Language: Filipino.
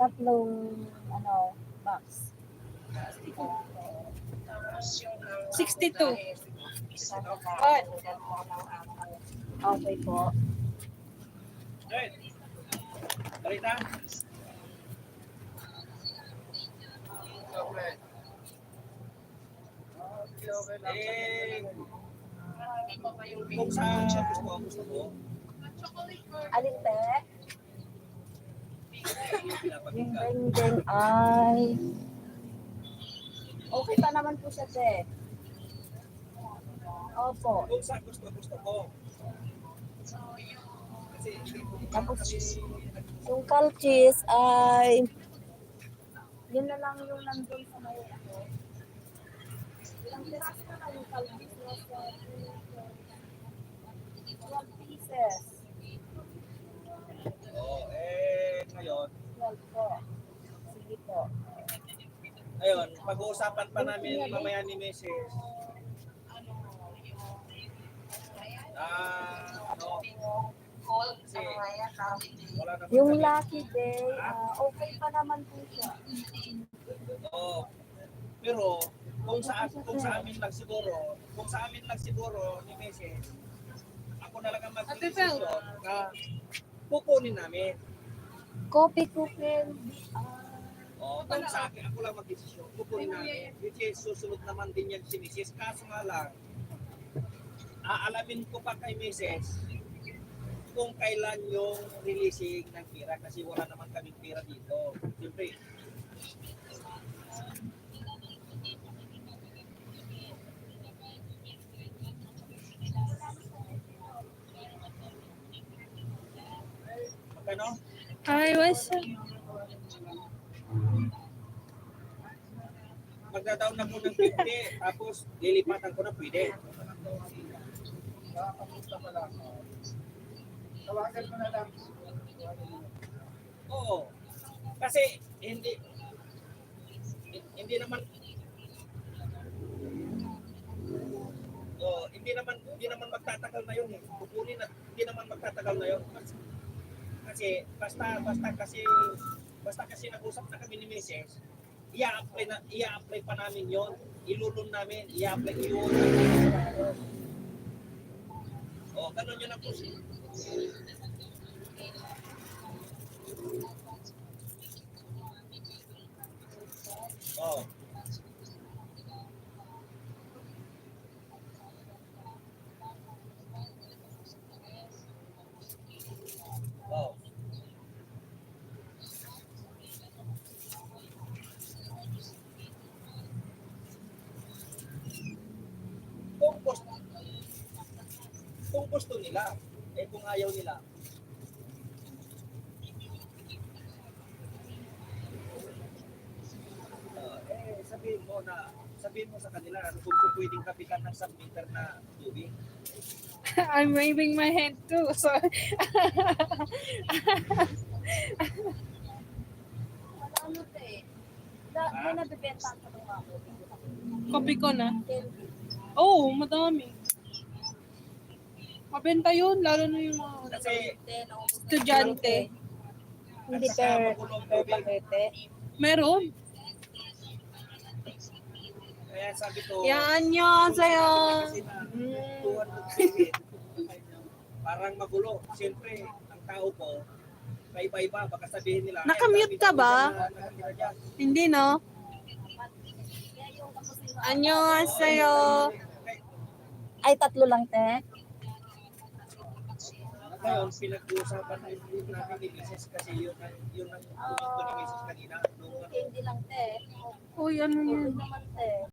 Tatlong, box. 62. What? Okay po. Right. Balita? Kung sa gusto ko, Alin, te? Yung pinapakinggan. ding ay... Okay pa naman po siya, te. Opo. Kung sa gusto ko. Kasi hindi ko Tapos, kasi yung calchis ay... Yun na lang yung nandun sa may ako. Ilang piraso na lang yung calchis na sa 12 pieces. ngayon, 12 po. Sige po. ayun, pag-uusapan pa namin mamaya ni Mrs. Kasi wala naman Yung kami. Lucky Day, okay pa naman po siya. Oo. Pero kung sa amin lang siguro ni Mrs. Ako na lang ang mag-desisyon na kukunin namin. Kopi kupin. Kung sa akin, ako lang mag-desisyon. Kukunin namin. Which is, susunod naman din yan si Mrs. Kaso nga lang, aalamin ko pa kay Mrs. kung kailan yung releasing ng pira kasi wala naman kaming pira dito. Siyempre, magkano? I was... Magdadaon na po ng 50, tapos lilipatan ko na pwede. Tawagan mo na lang. Oo. Kasi hindi naman hindi naman magtatagal na 'yon eh. Kukunin na hindi naman magtatagal na 'yon. Kasi basta kasi nag-usap na kami ni Mrs. I-apply pa namin 'yon. Ilulun namin, i-apply yun. Ganun yun ang puso. Oh. Oh. Kung gusto nila, kung ayaw nila, sabihin mo sa kanila kung pwedeng kapitan ng submeter na tubig. I'm waving my hand too. So, Ano, te? May nabibenta ka ng ako. copy ko na. Oh, madami. Mabenta yun, lalo na yung mga Kasi estudyante. Hindi per pakete. Meron. kaya sabi ko, Yan yun sa'yo. kasi na 200 parang magulo. Siyempre, ang tao ko, iba-iba, baka sabihin nila. Nakamute ka ba? Hindi, no? Annyeong sa'yo. Ay, 3 lang, te. Ngayon, pinag-uusapan namin ni Mrs. kasi yun ang gusto ni Mrs. kanina. Hindi lang, te. Uy, ano yun? Naman, te.